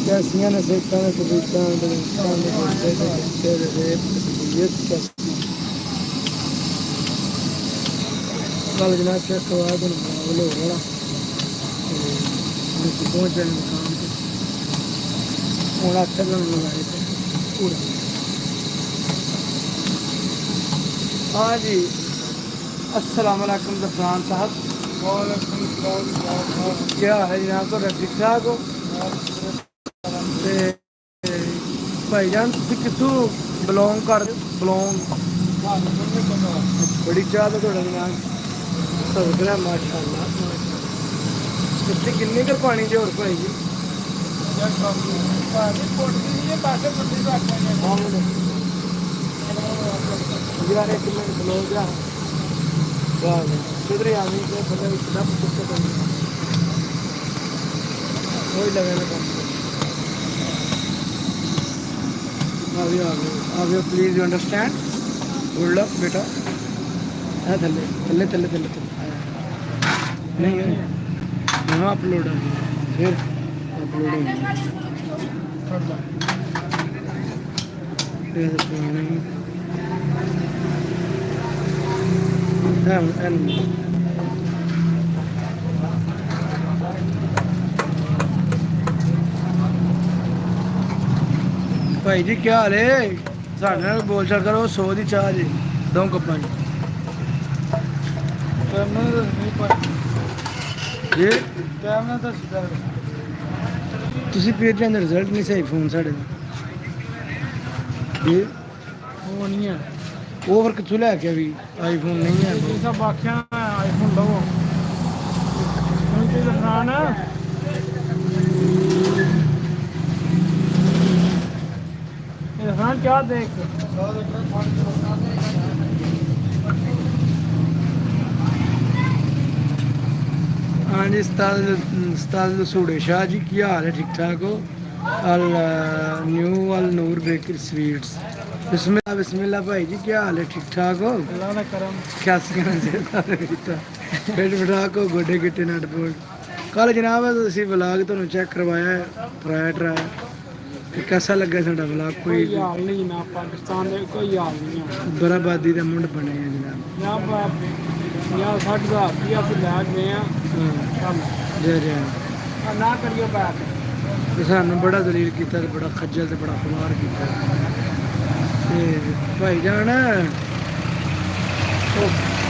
कैसियां ने सेकां ने तबीयतां बलूतां ने गुर्दे ने लिखे दे रेप तकबीयत कैसी कल जनाब चेक करवाया तो मुकाबला हो गया पहुँच जाए मुकाम पर हूँ अठ दिन लगाए थे हाँ जी अस्सलाम वालेकुम ज़फ़रान साहब क्या है जनाब तो ठीक ठाक हो भाईजान तुम कितों बिलोंग कर बिलोंग बड़ी चाह तो थोड़ा जनाब सदकरा माशाअल्लाह इतनी किन्नी कर पानी जो और भाई जी यार एक मिनट बिलोंग जा किधर आनी तो पता इतना पुस्तक वही लगे ना काम आगे please you understand good luck बेटा है थले थले थले थले थले नहीं है यहाँ अपलोड है फिर अपलोड है भाई जी क्या हाल है साढ़े नाल बोल चाल करो 100 की चाह जी 2 कप्पां जी तुसी भेजन दे रिजल्ट नहीं सही फोन साढ़े जी वो नहीं है वो फिर कितों लैके भी आईफोन नहीं है सब आख्या आईफोन लवो हाँ क्या देख हाँ जी उस्ताद सूड़े शाह जी क्या हाल है ठीक ठाक हो अल न्यू अल नूर बेकर स्वीट्स बिस्मिल्लाह बिस्मिल्लाह भाई जी क्या हाल है ठीक ठाक हो क्या पेट बिठा को गोडे गिट्टे नट बोल कल जनाब असी ब्लाग तुहानू चेक करवाया ट्राया ट्राया कैसा लगा साडा ब्लाग कोई हाल नहीं ना पाकिस्तान दे कोई हाल नहीं बराबादी दा मुंड बने है जनाब या 60,000 रुपया से लैग गए हैं जी जी ना करियो बात सानू बड़ा दलील किया बड़ा खज्जल से बड़ा खुमार किया भाई जान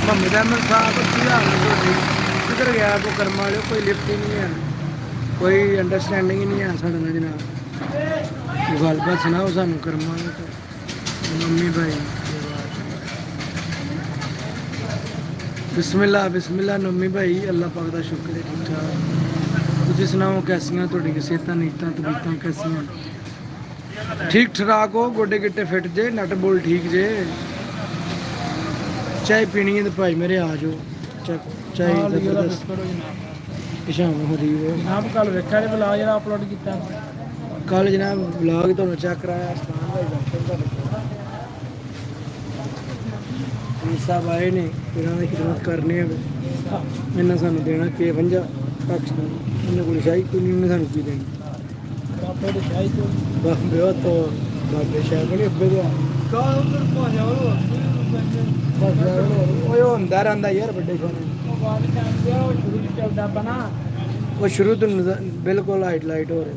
मोहम्मद अहमद साहब किधर गया को कर्म वाले कोई लिफ्ट ही नहीं है कोई अंडरस्टैंडिंग ही नहीं है साढ़े ना जनाब गलबात सुनाओ सानू कर्म वाले तो मम्मी भाई बिस्मिल्लाह बिस्मिल्लाह नम्मी भाई अल्लाह पाक का शुक्र है ठीक ठाक तुम सुनाओ कैसियां थोड़ी सेहत नीयत तबीयत कैसियां ठीक ठराक हो गोडे गिट्टे फिट जे नट बोल ठीक जे चाय पीनी है तो भाई मेरे आ जाओ चाय पिछाव हरीब जनाब कल वेखा ब्लाग जो अपलोड किया कल जनाब ब्लाग तो चेक कराया साहब आए ने इन्होंने खिदमत करनी है इन्हें सानू देना के 50 पाकिस्तान इन्हें कोई शाही कोई नहीं उन्हें सानू की देनी बाबे तो बाबे शाह को नहीं अब्बे तो होंदा रहिंदा यार बड़े शाह वो शुरू तो बिल्कुल हाईलाइट हो रहे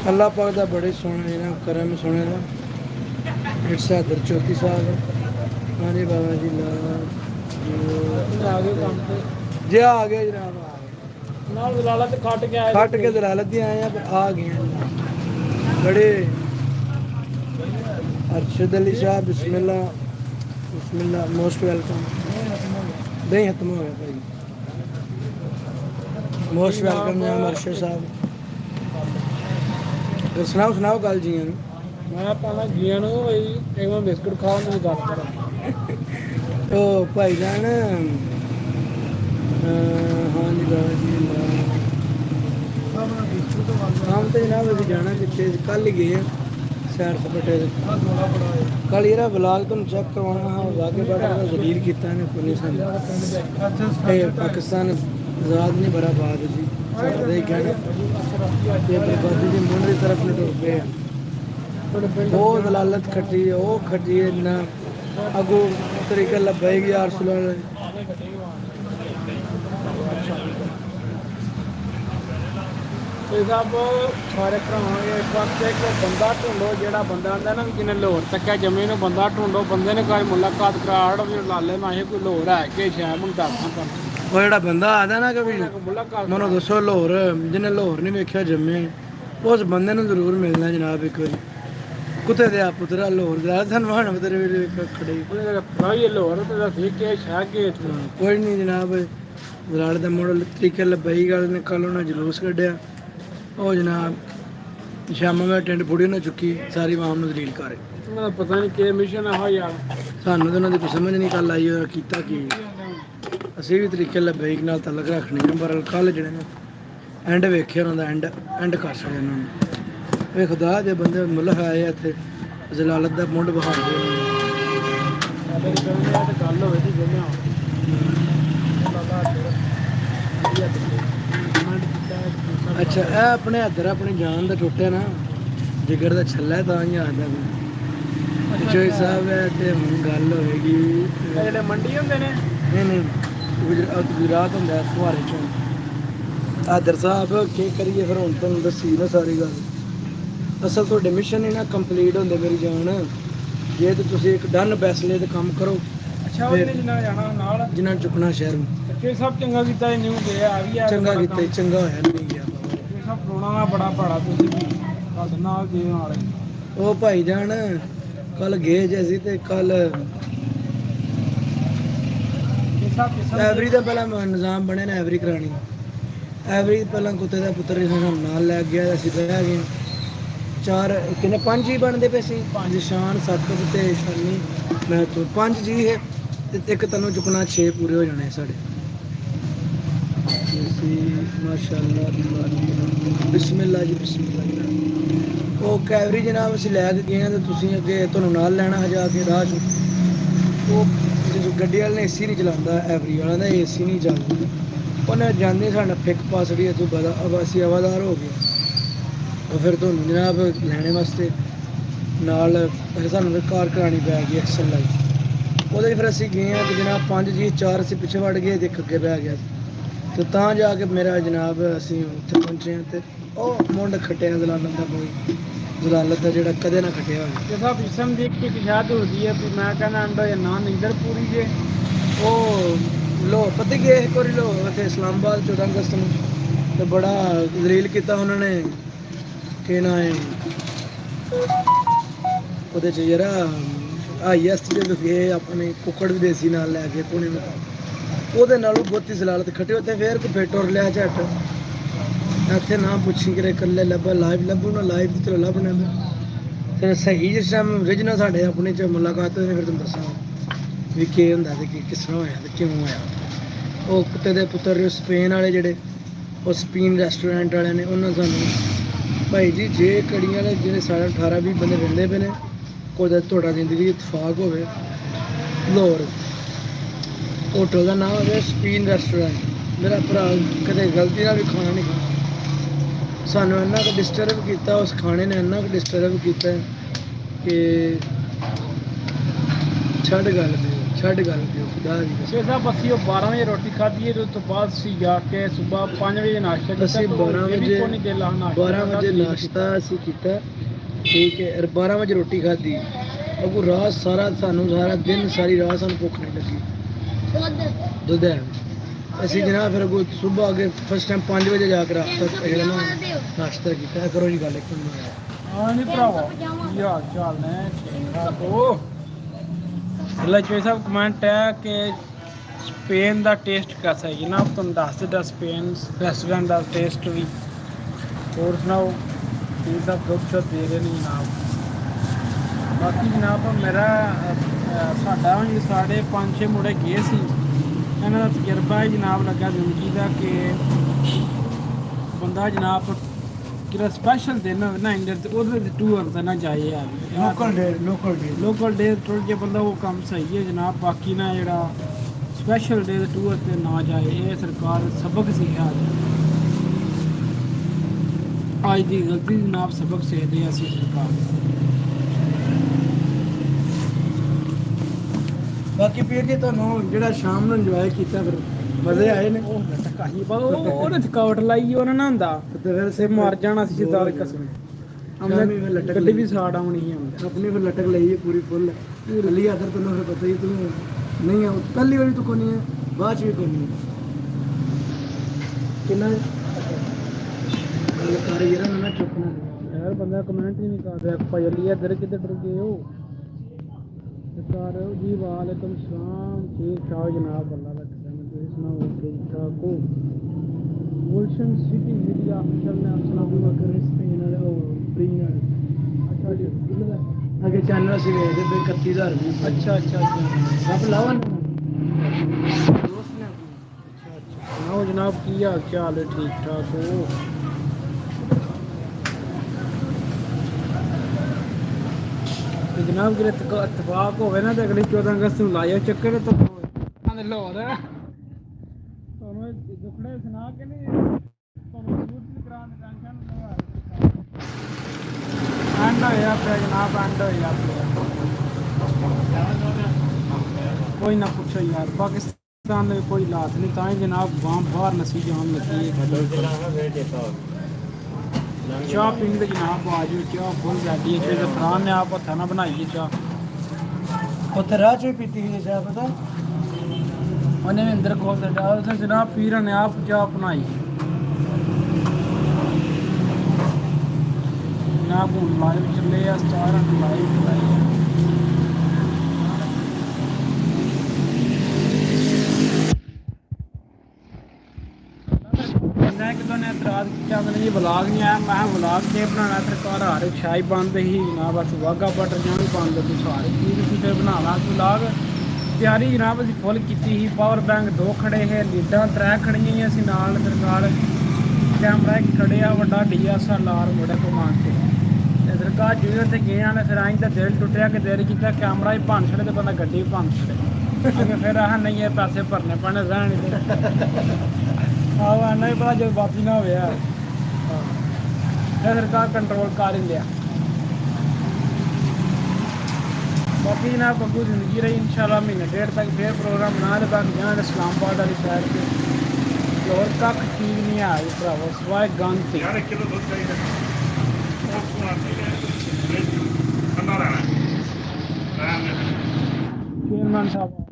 अल्लाह पाक दा बड़े सोने ना करम सोने का इट्स हैदर 34 साल हाँ जी बाबा जी ला जी आ गए जनाब खट के दलालत ही आए हैं पर आ गए हैं बड़े अरशद अली शाह बिस्मिल्लाह बिस्मिल्लाह मोस्ट वेलकम नहीं खत्म हो गया भाई मोस्ट वेलकम जनाब अरशद साहब सुनाओ सुनाओ गल जी मैं पाना जी एक बिस्कुट खाओ मेरी गल करो तो भाई जान हाँ जी बाबा जी हम तो जनाब अभी जाना कितने कल ही गए ਸੈਰ ਸਪਾਟੇ ਦੇ ਕੱਲ ਇਹਦਾ ਵਲਾਗ ਤੁਹਾਨੂੰ ਚੈੱਕ ਕਰਵਾਉਣਾ ਹਾਂ ਵਾਗੇ ਬਾਰਡਰ ਦਾ ਜ਼ਲੀਲ ਕੀਤਾ ਨੇ ਪੁਲਿਸ ਨੇ ਇਹ ਪਾਕਿਸਤਾਨ ਆਜ਼ਾਦ ਨਹੀਂ ਬਰਾਬਾਦ ਜੀ ਸਾਡਾ ਤਾਂ ਇਹ ਕਹਿਣਾ ਇਹ ਬਰਬਾਦੀ ਦੀ ਮੁੰਡ ਦੀ ਤਰਫ ਨੂੰ ਟੁਰ ਪਏ ਬਹੁਤ ਦਲਾਲਤ ਖੱਟੀ ਉਹ ਖੱਟੀ ਇੰਨਾ अगू तरीका लभेगी यार सुलह सब सारे भरावांगे इस वक्त एक बंदा ढूंढो जेड़ा बंदा आंदा ना जिन्हें लाहौर तक जमे ने बंदा ढूंढो बंदे ने कोई मुलाकात कराड़ भी लाले ना कोई लाहौर है कि शायद मैं दस वो जेड़ा बंदा आता ना कभी मैनू दसो लाहौर जिन्हें लाहौर नहीं वेख्या जमे उस बंदे ने जरूर मिलना जनाब एक बार कुत्ते दे पुत्रा लाहौर दा सनमान तेरे खड़े भाई लाहौर ते ठीक है शाह के कोई नहीं जनाब जलाल दा मोड़ तरीके लबई गल ने कल उन्हें जुलूस कढ़िया ओ जनाब शाम में टेंट फुड़ी ना चुकी सारी आवाम नूं दलील कर पता नहीं कि मिशन है यार सानू तो उन्होंने कुछ समझ नहीं कल आई कीता कि असीं भी तरीके लबई नाल तलक रखने पर कल जिहड़े ने एंड वेखे उन्हां दा एंड कर छड़िया उन्होंने वे खुदा दे बंदे मुल्क आए इत्थे जलालत दा मुंड बहा अच्छा ए अपने हदर अपनी जान दा टुटिया ना जिगर दा छल्ला तां ही आंदा जोई साहब है ते हुण गल होएगी जेहड़े मंडी हुंदे ने नहीं गुजरात हुंदा फुहारे चों हदर साहब की करिए फिर हुण तुहानूं दस्सी ना सारी गल असल तो मिशन ही ना कंप्लीट होंगे मेरी जान जे तो तुम एक डन फैसले तो काम करो अच्छा जिन्हें चुकना शहर सब चंगा किया चंगा किया चंगा होया नहीं गया बड़ा भाड़ा वो भाई जान कल गए जैसी तो कल एवरी का पहला निजाम बने ना एवरी करानी एवरी पहला कुत्ते का पुत्र नाल लै गया असीं बह गए चार किन्ने पंज ही बनते पे सी पंज शान सत्त ते शानी मैं तो पंज जी है एक तनों चुकना 6 पूरे हो जाने साढ़े माशाअल्लाह बिस्मिल्लाह जी बिस्मिल्लाह वो कैवरी जनाब असीं लैके गए हैं तो तुसीं अगे तुहानूं नाल लैना है जाके राह च वो गड्डी वाले ने एसी नहीं चलाता एवरी वाला दा एसी नहीं चलदा उन्हें जांदे साडा फिक पासड़ी तो असी हवादार हो गए और फिर तो जनाब लैने वास्ते नाल सानूं फिर कार करानी पै गई एक्सल लाई वो फिर असीं गए हैं कि जनाब 5 जी 4 असीं पिछे वड़ गए एक अगे पै गया तो तां जाके मेरा जनाब असीं उत्थे पहुंचे हैं तो ओह मुंड खट्टिया जलालत दा कोई जलालत दा जेहड़ा कदे ना खट्टिया होवे साहब इसम देख के शायद होती है कि मैं कहना अंडा या ना नींदर पूरी जे वो लो पता गए एक बार लो उत्थे इस्लामाबाद 14 अगस्त नूं तो बड़ा दलील किया उन्होंने कि ना ਉਹਦੇ ਚ ਯਾਰ ਆਈਐਸ ਜਦੋਂ ਗਏ ਆਪਣੇ ਕੁੱਕੜ ਵੀ ਦੇਸੀ ਨਾਲ ਲੈ ਕੇ ਪੁਣੇ ਨੂੰ ਉਹਦੇ ਨਾਲੋਂ ਬਹੁਤੀ ਜ਼ਲਾਲਤ ਖੱਟੇ ਉੱਤੇ ਫੇਰ ਕੋ ਫੇਟੋਰ ਲਿਆ ਝੱਟ ਇੱਥੇ ਨਾ ਪੁੱਛੀ ਕਿਰੇ ਕੱਲੇ ਲੱਭਾ ਲਾਈਵ ਲੱਭੂ ਨਾ ਲਾਈਵ ਤੇ ਲੱਭਣਾ ਫਿਰ ਸਹੀ ਜਿਸ ਟਾਈਮ ਓਰੀਜਨਲ ਸਾਡੇ ਆਪਣੇ ਚ ਮੁਲਾਕਾਤ ਹੋਈ ਫਿਰ ਤੁਹਾਨੂੰ ਦੱਸਾਂ ਵੀ ਕੀ ਹੁੰਦਾ ਤੇ ਕਿਸ ਤਰ੍ਹਾਂ ਹੋਇਆ ਤੇ ਕਿਉਂ ਹੋਇਆ ਉਹ ਕੁੱਤੇ ਦੇ ਪੁੱਤਰ ਸਪੇਨ ਵਾਲੇ ਜਿਹੜੇ ਉਹ ਸਪੇਨ ਰੈਸਟੋਰੈਂਟ ਵਾਲਿਆਂ ਨੇ ਉਹਨਾਂ ਸਾਨੂੰ भाई जी जे कड़ियाँ वाले जिन्हें 18-20 बंदे रहते पे ने कोई थोड़ा जिंदगी इतफाक हो लाहौर होटल का नाम है स्पीन रेस्टोरेंट मेरा भरा कदे गलती भी खाना नहीं खाना सानू इन्ना क डिस्टर्ब किया उस खाने ने इन्ना क डिस्टर्ब किया कि छड़ गल दियो खुदा दी छे साहब असी 12 बजे रोटी खाधी है तो बाद सी जाके सुबह 5 बजे नाश्ता असी 12 बजे नाश्ता असी कीता ठीक है 12 बजे रोटी खाधी अगू रात सारा सानू सारा दिन सारी रात सानू भुख नहीं लगी दुध है असी जनाब फिर अगू सुबह अगे फर्स्ट टाइम 5 बजे जाकर नाश्ता किया करो जी गल एक हाँ नहीं भरावा की हाल चाल ने ठीक ठाक चोई साहब कमेंट है कि स्पेन का टेस्ट कैसा है जनाब तुम दस दिता स्पेन रेस्टोरेंट का टेस्ट भी और सुनाओ ये सब दुख शुद्ध दे रहे हैं जनाब बाकी जनाब मेरा साढ़ा साढ़े 5-6 मुड़े गए सी इन्हों का तजर्बा है जनाब लगा जिंदगी का कि बंदा जनाब ਜਿਹੜਾ ਸਪੈਸ਼ਲ ਦਿਨ ਹੋਵੇ ਨਾ ਇੰਡੀਆ ਤੇ ਉਹਦੇ ਤੇ ਟੂਰ ਤੇ ਨਾ ਜਾਏ ਯਾਰ ਲੋਕਲ ਡੇ ਟੁਰ ਜੇ ਬੰਦਾ ਉਹ ਕੰਮ ਸਹੀ ਹੈ ਜਨਾਬ ਬਾਕੀ ਨਾ ਜਿਹੜਾ ਸਪੈਸ਼ਲ ਡੇ ਦੇ ਟੂਰ ਤੇ ਨਾ ਜਾਏ ਇਹ ਸਰਕਾਰ ਸਬਕ ਸਿਖਾ ਅੱਜ ਦੀ ਗਲਤੀ ਜਨਾਬ ਸਬਕ ਸਿੱਖਦੇ ਆ ਅਸੀਂ ਸਰਕਾਰ ਬਾਕੀ ਪੀਰ ਜੀ ਤੁਹਾਨੂੰ ਜਿਹੜਾ ਸ਼ਾਮ ਨੂੰ ਇੰਜੋਏ ਕੀਤਾ ਫਿਰ ਮਜ਼ੇ ਆਏ ਨੇ ਉਹ ਟਕਾਈ ਬਾ ਉਹਨੇ ਥਕਾਵਟ ਲਾਈ ਉਹਨਾਂ ਨਾ ਹੁੰਦਾ ਤੇ ਫਿਰ ਸੇ ਮਰ ਜਾਣਾ ਸੀ ਜਿੱਦਾਂ ਕਸਮ ਸ਼ਾਮੀ ਫਿਰ ਲਟਕ ਗੱਡੀ ਵੀ ਸਾੜ ਆਉਣੀ ਸੀ ਹੁੰਦੀ ਆਪਣੀ ਫਿਰ ਲਟਕ ਲਈ ਹੈ ਪੂਰੀ ਫੁੱਲ ਅਲੀ ਆਦਰ ਤੈਨੂੰ ਫਿਰ ਪਤਾ ਹੀ ਤੂੰ ਨਹੀਂ ਆ ਪਹਿਲੀ ਵਾਰੀ ਤੂੰ ਕੋਨੀ ਹੈ ਬਾਅਦ ਚ ਵੀ ਕੋਨੀ ਹੈ ਕਿੰਨਾ ਗੱਲ ਕਰ ਯਾਰ ਨਾ ਚੁੱਪ ਨਾ ਯਾਰ ਬੰਦਾ ਕਮੈਂਟ ਹੀ ਨਹੀਂ ਕਰ ਰਿਹਾ ਭਾਈ ਅਲੀ ਇੱਧਰ ਕਿੱਧਰ ਡਰ ਗਏ ਹੋ सरकार जी वालेकुम सलाम ठीक ठाक जनाब अल्लाह का करम है सुनाओ ठीक ठाक हो गुलशन सिटी मीडिया ऑफिशियल ने अस्सलाम वालेकुम स्पेनर और प्रीमियर अच्छा जी आगे चैनल ਅਸੀਂ ਵੇਖਦੇ ਪਏ 31000 ਵੀ अच्छा ਰੱਬ ਲਾਵਨ दोस्त ने अच्छा सुनाओ जनाब की हाल चाल है ठीक ठाक हो ਤੇ ਜਨਾਬ ਜਿਹੜੇ ਇਤਫਾਕ ਹੋਵੇ ਨਾ ਤੇ ਅਗਲੀ 14 ਅਗਸਤ ਨੂੰ ਲਾਇਓ ਚੱਕਰ ਤਾਂ ਲਾਹੌਰ ਤੁਹਾਨੂੰ ਦੁਖੜੇ ਸੁਣਾ ਕੇ ਨਹੀਂ ਤੁਹਾਨੂੰ ਸਬੂਤ ਕਰਾਉਣ ਦੀ ਟੈਨਸ਼ਨ ਨਹੀਂ ਐਂਡ ਹੋਇਆ ਪਿਆ ਜਨਾਬ ਐਂਡ ਹੋਇਆ ਪਿਆ ਕੋਈ ਨਾ ਪੁੱਛੋ ਯਾਰ ਪਾਕਿਸਤਾਨ ਦੇ ਕੋਈ ਹਾਲਾਤ ਨਹੀਂ ਤਾਂ ਹੀ ਜਨਾਬ ਬਾਹਰ ਨਸੀ ਜਾਣ ਲੱਗੀ ਹੈ ਚਾਹ ਪੀਣ ਦੇ ਜਨਾਬ ਆ ਜਾਓ ਚਾਹ ਫੁੱਲ ਜਾਂਦੀ ਹੈ ਜੇ ਫਰਾਨ ਨੇ ਆਪ ਹੱਥਾਂ ਨਾਲ ਬਣਾਈ ਹੈ ਚਾਹ ਉੱਥੇ ਰਾਹ ਚ ਵੀ ਪੀਤੀ ਗਈ ਚਾਹ ਪਤਾ ਉਹਨੇ ਵੀ ਅੰਦਰ ਖੋਲ ਦਿੱਤਾ ਉਸ ਜਨਾਬ ਪੀਰਾਂ ਨੇ ਆਪ ਚਾਹ ਬਣਾਈ ਜਨਾਬ ਹੁਣ ਲਾਈਵ ਚੱਲੇ ਆ ਸਟਾਰ ਲਾਈਵ ਚਲਾਈ ਮੈਂ ਕਿਦੋਂ ਨੇ ਇਤਰਾਜ਼ ਕੀਤਾ ਮੈਨੂੰ ਜੀ ਵਲਾਗ ਨਹੀਂ ਆਇਆ ਮੈਂ ਵਲਾਗ ਤੇ ਬਣਾਉਣਾ ਸਰਕਾਰ ਹਰ ਸ਼ਾਹੀ ਬੰਦ ਹੀ ਨਾ ਬਸ ਵਾਗਾ ਬਟਰ ਜਾਣ ਬੰਦ ਤੇ ਸਾਰੇ ਚੀਜ਼ ਅਸੀਂ ਫਿਰ ਬਣਾਵਾਂ ਵਲਾਗ ਤਿਆਰੀ ਜਨਾਬ ਅਸੀਂ ਫੁੱਲ ਕੀਤੀ ਸੀ ਪਾਵਰ ਬੈਂਕ 2 ਖੜੇ ਹੈ ਲੀਡਾਂ 3 ਖੜੀਆਂ ਅਸੀਂ ਨਾਲ ਸਰਕਾਰ ਕੈਮਰਾ ਇੱਕ ਖੜਿਆ ਵੱਡਾ DSLR ਮੁੰਡੇ ਘੁਮਾ ਕੇ ਤੇ ਸਰਕਾਰ ਜਿਵੇਂ ਤੇ ਗਏ ਨੇ ਫਿਰ ਆਈ ਤਾਂ ਦਿਲ ਟੁੱਟਿਆ ਕਿ ਦੇਰ ਕੀਤਾ ਕੈਮਰਾ ਹੀ ਭੰਨ ਛੜੇ ਤੇ ਬੰਦਾ ਗੱਡੀ ਵੀ ਭੰਨ ਛੜੇ ਅੱਗੇ ਫਿਰ ਆਹ ਨਹੀਂ ਇਹ ਪੈਸੇ ਭਰਨੇ ਪੈਣੇ ਰਹਿਣ ਦੇ ਆਹ ਆਨਾ ਹੀ ਪਤਾ ਜਦ ਵਾਪੀ ਨਾ ਹੋਇਆ ਇਹ ਸਰਕਾਰ ਕੰਟਰੋਲ ਕਰ ਹੀ ਲਿਆ ਬਾਕੀ ਜਨਾਬ ਅੱਗੂ ਜ਼ਿੰਦਗੀ ਰਹੀ ਇਨਸ਼ਾਅੱਲਾ ਮਹੀਨੇ ਡੇਢ ਤੱਕ ਫਿਰ ਪ੍ਰੋਗਰਾਮ ਬਣਾ ਦੇ ਬਾਕੀ ਜਾਣ ਇਸਲਾਮਾਬਾਦ ਵਾਲੀ ਸਾਈਡ ਤੇ ਹੋਰ ਕੱਖ ਚੀਜ਼ ਨਹੀਂ ਆਈ ਭਰਾਵਾ ਸਵਾਏ ਗੰਦ ਤੇ ਯਾਰ 1 ਕਿਲੋ ਦੁੱਧ ਚਾਹੀਦਾ ਉਹ ਠੰਡਾ ਰਹਿਣਾ ਚੇਅਰਮੈਨ ਸਾਹਿਬ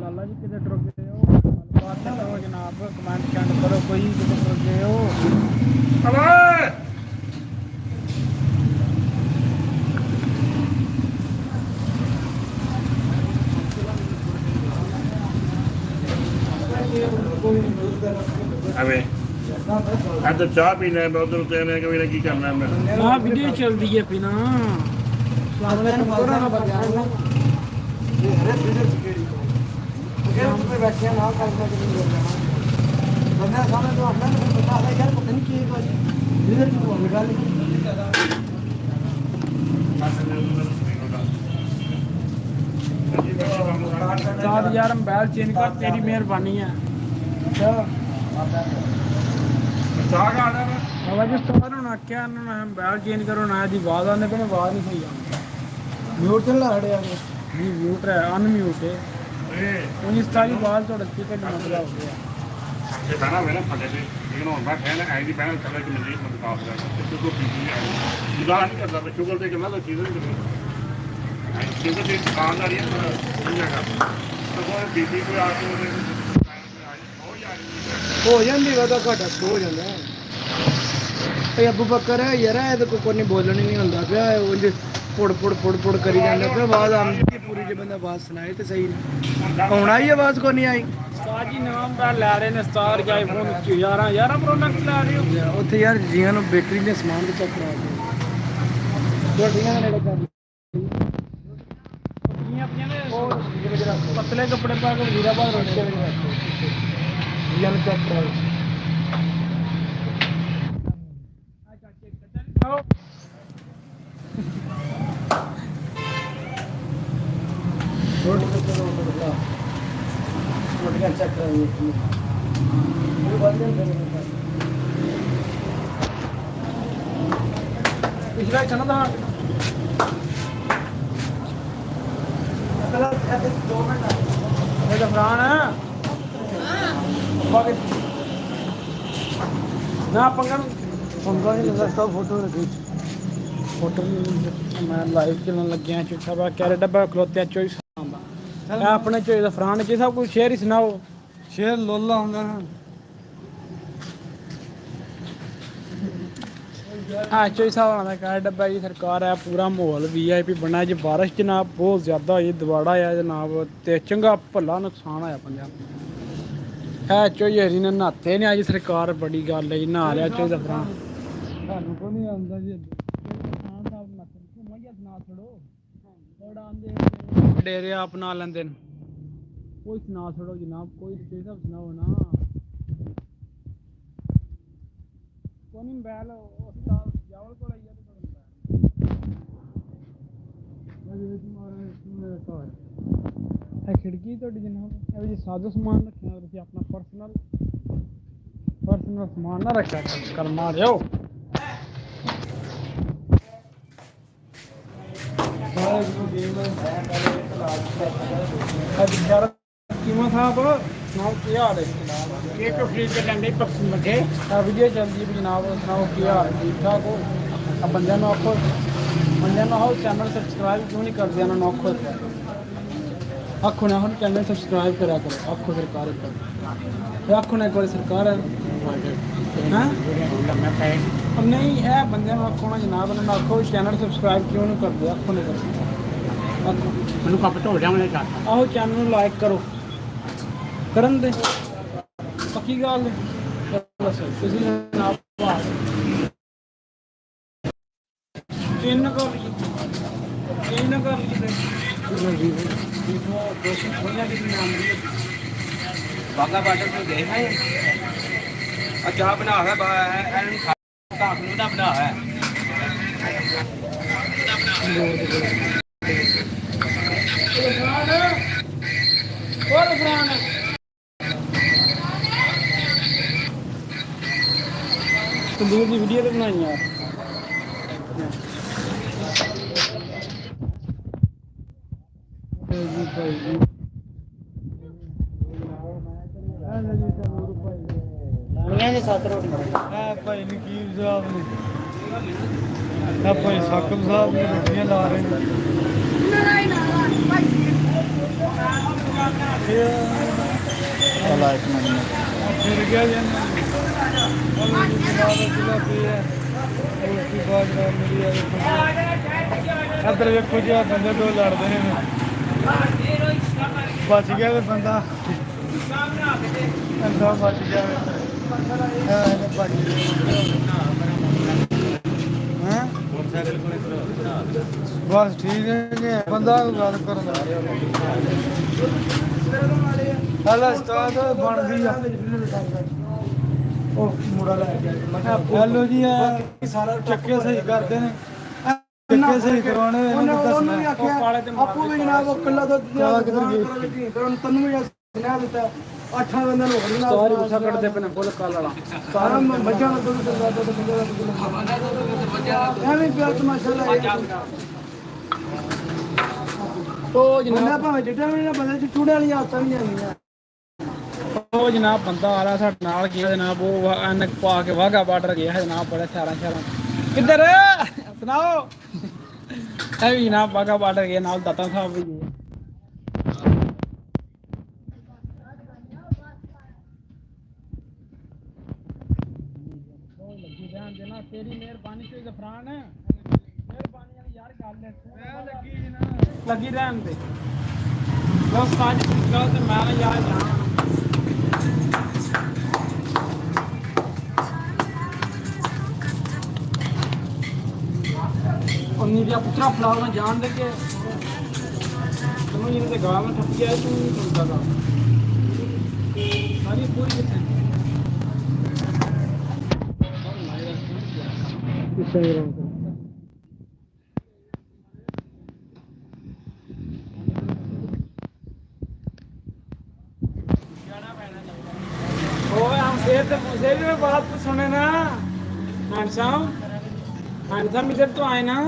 ਲਾਲਾ ਜੀ ਕਿਤੇ ਟੁਰ ਗਏ ਹੋ ਗੱਲਬਾਤ ਕਰੋ ਜਨਾਬ ਕਮੈਂਟ ਚੈਂਟ ਕਰੋ ਕੋਈ ਕਿਤੇ ਟੁਰ ਗਏ ਹੋ अबे अब तो चाह पीना है बहुत दूर तेरे कभी ना की करना है मैं हाँ वीडियो चल रही है बिना ਬੈਠਿਆ ਨਾ ਕਰਦਾ ਕਿ ਨਹੀਂ ਕਰਨਾ ਬੰਦਾ ਸਾਹਮਣੇ ਤੋਂ ਆਉਂਦਾ ਨਾ ਪਤਾ ਹੈ ਯਾਰ ਪਤਾ ਨਹੀਂ ਕੀ ਹੈ ਕੋਈ ਲੀਡਰ ਕੀ ਹੋਣ ਗੱਲ साथ यार मोबाइल चेंज कर तेरी मेहरबानी है बाबा जी स्टार होना क्या मोबाइल चेंज करो ना जी आवाज आने पे आवाज नहीं सही आती म्यूट ਤੇ ਲਾੜਿਆ जी म्यूट है अनम्यूट है उन्हीं सारी आवाज थोड़ा स्पीकर में मसला हो गया ये दाना मैंने फटे थे लेकिन और बात है ना आईडी पैनल चला कि मुझे मत काफ कर तो को पीछे जुदा नहीं करता मैं शुगर दे के ना तो चीजें नहीं क्योंकि ये दुकानदारी है समझेगा तो कोई बीबी कोई आके ਹੋ ਜਾਂਦੀ ਵਾਦਾ ਘਾਟਾ ਹੋ ਜਾਂਦਾ ਇਹ ਅਬੂ ਬੱਕਰ ਹੈ ਯਾਰ ਇਹਦੇ ਕੋਈ ਨਹੀਂ ਬੋਲਣ ਨਹੀਂ ਹੁੰਦਾ ਪਿਆ ਉਂਝ ਪੁੜ ਪੁੜ ਕਰੀ ਜਾਂਦਾ ਪਿਆ ਆਵਾਜ਼ ਆਉਂਦੀ ਪੂਰੀ ਜੇ ਬੰਦਾ ਆਵਾਜ਼ ਸੁਣਾਏ ਤੇ ਸਹੀ ਹੁਣ ਆਈ ਆਵਾਜ਼ ਕੋਈ ਨਹੀਂ ਆਈ ਉਸਤਾਦ ਜੀ ਨਾਮ ਦਾ ਲੈ ਰਹੇ ਨੇ ਸਟਾਰ ਜਾਂ ਆਈਫੋਨ 11 ਪ੍ਰੋਡਕਟ ਲੈ ਰਹੇ ਹੋ ਉੱਥੇ ਯਾਰ ਜੀਆਂ ਨੂੰ ਬੇਕਰੀ ਦੇ ਸਮਾਨ ਤੇ ਚੈੱਕ ਕਰਾ ਦੇ ਰੋਟੀਆਂ ਦੇ ਨੇੜੇ ਕਰ ਪਤਲੇ ਕੱਪੜੇ ਪਾ ਕੇ ਵੀਰਾਬਾਦ ਰੋਡ ਤੇ ਯਾਰ ਚੈੱਕ ਕਰੋ ਰੋਟੀਆਂ ਚੈੱਕ ਕਰੋ ਪਿਛਲਾ ਚਨਾ ਦਾ ਇਹ ਜ਼ਫਰਾਨ ਨਾ ਪੰਗਾ ਨਹੀਂ ਲੱਗਾ ਸਭ ਫੋਟੋ ਰੱਖੀ ਫੋਟੋ ਮੈਂ ਲਾਈਵ ਚੱਲਣ ਲੱਗਿਆ ਚਿੱਠਾ ਬਾ ਕੈਰੇ ਡੱਬਾ ਖਲੋਤਿਆ ਚੋਈ ਸਾਂਦਾ ਇਹ ਆਪਣੇ ਚੋਈ ਜ਼ਫਰਾਨ ਜੀ ਸਭ ਕੁਝ ਸ਼ੇਅਰ ਹੀ ਸੁਣਾਓ ਸ਼ੇਰ ਲੋਲਾ ਹੁੰਦਾ ਨਾ ਹਾਂ ਚੋਈ ਸਾਹਿਬ ਦਾ ਕੈਰੇ ਡੱਬਾ ਜੀ ਸਰਕਾਰ ਹੈ ਪੂਰਾ ਮਾਹੌਲ VIP ਬਣਾ ਜੀ ਬਾਰਿਸ਼ ਜਨਾਬ ਬਹੁਤ ਜ਼ਿਆਦਾ ਹੋਈ ਦਵਾੜਾ ਆ ਜਨਾਬ ਤੇ ਚੰਗਾ ਭੱਲਾ ਨੁਕਸਾਨ ਆਇਆ ਪੰਜਾਬ ਹੈ ਚੋਈ ਹਰੀ ਨੇ ਨਹਾਤੇ ਨੇ ਅੱਜ ਸਰਕਾਰ ਬੜੀ ਗੱਲ ਹੈ ਜੀ ਨਹਾ ਲਿਆ ਚੋਈ ਜ਼ਫਰਾਨ ਤੁਹਾਨੂੰ ਕੋਈ ਨਹੀਂ ਆਉਂਦਾ ਜੀ ਡੇਰੇ ਆਪਣਾ ਲੈਂਦੇ ਨੇ ਕੋਈ ਸੁਣਾ ਛੜੋ ਜਨਾਬ ਕੋਈ ਤੇ ਸਭ ਸੁਣਾਓ ਨਾ ਕੋਨੀ ਬੈਲ ਉਸਤਾਦ ਜਾਵਲ ਕੋਲ ਆਇਆ ਤੇ ਖਿੜਕੀ ਤੁਹਾਡੀ ਜਨਾਬ ਇਹ ਜੀ ਸਾਜੋ ਸਮਾਨ ਰੱਖਿਆ ਤੁਸੀਂ ਆਪਣਾ ਪਰਸਨਲ ਸਮਾਨ ਨਾ ਰੱਖਿਆ ਕਰ ਮਾਰ ਜਾਓ ਕਿਵੇਂ ਸਾਹਿਬ ਸੁਣਾਓ ਕੀ ਹਾਲ ਹੈ ਇਹ ਤਾਂ ਫ੍ਰੀ ਚੱਲਣ ਦੇ ਪਰਸਨ ਲੱਗੇ ਆ ਵੀਡੀਓ ਚੱਲਦੀ ਵੀ ਜਨਾਬ ਸੁਣਾਓ ਕੀ ਹਾਲ ਠੀਕ ਠਾਕ ਹੋ ਆ ਬੰਦਿਆਂ ਨੂੰ ਆਖੋ ਚੈਨਲ ਸਬਸਕ੍ਰਾਈਬ ਕਿਉਂ ਨਹੀਂ ਕਰਦੇ ਇਹਨਾਂ ਨੂੰ ਆਖੋ ਨਾ ਹੁਣ ਚੈਨਲ ਸਬਸਕ੍ਰਾਈਬ ਕਰਿਆ ਕਰੋ ਆਖੋ ਸਰਕਾਰ ਕਰੋ ਆਖੋ ਨਾ ਇੱਕ ਵਾਰੀ ਸਰਕਾਰ ਹੈ ਹਾਂ अब नहीं है बंदे में आखो ना जनाब ने आखो चैनल सब्सक्राइब क्यों नहीं करते आखो नहीं करते ਮੈਨੂੰ ਕੱਪ ਢੋ ਜਾਵਣੇ ਚਾਹਤਾ आहो चैनल ਨੂੰ लाइक करो करन दे पक्की गल बस ਤੁਸੀਂ ਜਨਾਬ ਚਿੰਨ ਕਰ बागा बार्डर में गए हैं अच्छा बना है काकनू का बना है तंदूर की वीडियो तो बनाई यार ਭਾਈ ਨਕੀਰ ਸਾਹਿਬ ਨੇ ਆ ਭਾਈ ਸਾਕਮ ਸਾਹਿਬ ਨੇ ਰੋਟੀਆਂ ਲਾ ਰਹੇ ਨੇ चला एक मिनट ਫਿਰ ਗਿਆ ਜੀ ਉਹਨਾਂ ਨੂੰ ਜਿਲਾ ਪਈ ਹੈ ਉਸ ਦੀ ਬਾਤ ਨਾਲ ਮੇਰੀ ਆ ਇੱਧਰ ਵੇਖੋ ਜੀ ਆ ਬੰਦੇ ਦੋ ਲੜਦੇ ਨੇ ਬਚ ਗਿਆ ਵੀ ਬੰਦਾ ਅੰਦਰ ਬਚ ਗਿਆ ਬਚ ਹਾਂ ਬਸ ਠੀਕ ਹੈ ਕਿ ਬੰਦਾ ਗੱਲ ਕਰਨ ਦਾ ਹਲਾ ਸਟਾਰਟ ਬਣ ਗਈ ਆ ਉਹ ਮੁੰਡਾ ਲੈ ਗਿਆ ਹੈਲੋ ਜੀ ਇਹ ਸਾਰਾ ਚੱਕੇ ਸਹੀ ਕਰਦੇ ਨੇ ਚੱਕੇ ਸਹੀ ਕਰਵਾਉਣੇ ਇਹਨਾਂ ਨੂੰ ਦੱਸਣਾ ਆਪੂ ਵੀ ਜਨਾਬ ਉਹ ਕੱਲਾ ਤੋਂ ਕਿੱਧਰ ਗਈ ਤੈਨੂੰ ਵੀ ਸੁਣਾ ਦਿੱਤਾ 8 ਬੰਦਿਆਂ ਨੂੰ ਹੋਰ सारी गुस्सा कटते पे फुल काल वाला ਸਾਰਾ ਮੱਝਾਂ ਦਾ ਦੁੱਧ ਦਿੰਦਾ ਦੁੱਧ ਐਵੇਂ ਪਿਆ ਤਮਾਸ਼ਾ ਲਾਇਆ ਉਹ ਬੰਦਾ ਜਨਾਬ ਭਾਵੇਂ ਜਿੱਡਾ ਵੀ ਨਾ ਬੰਦੇ ਚ ਚੂੜੇ ਵਾਲੀ ਆਦਤਾਂ ਵੀ ਆਉਂਦੀਆਂ ਉਹ ਜਨਾਬ ਬੰਦਾ ਆ ਰਿਹਾ ਸਾਡੇ ਨਾਲ ਗਿਆ ਜਨਾਬ ਉਹ ਐਨਕ ਪਾ ਕੇ ਵਾਗਾ ਬਾਰਡਰ ਗਿਆ ਜਨਾਬ ਬੜਾ ਸ਼ਹਿਰਾਂ ਕਿੱਧਰ ਸੁਣਾਓ ਇਹ ਵੀ ਜਨਾਬ ਵਾਗਾ ਬਾਰਡਰ ਗਿਆ ਨਾਲ ਦਾਤਾ ਸਾਹਿਬ ਵੀ ਗਏ तेरी मेहरबानी से ज़फरान है मेहरबानी वाली यार गल है लगी रहन दे बस आज कल ते मैं ना यार जाना उन्नी दिया पुत्रा फलाल में जान दे के दोनों जने ते गांव में ठप गया तू सुनता था सारी पूरी कितने ओए हम से भी बात तो सुने ना हैंडसम इधर तो आए ना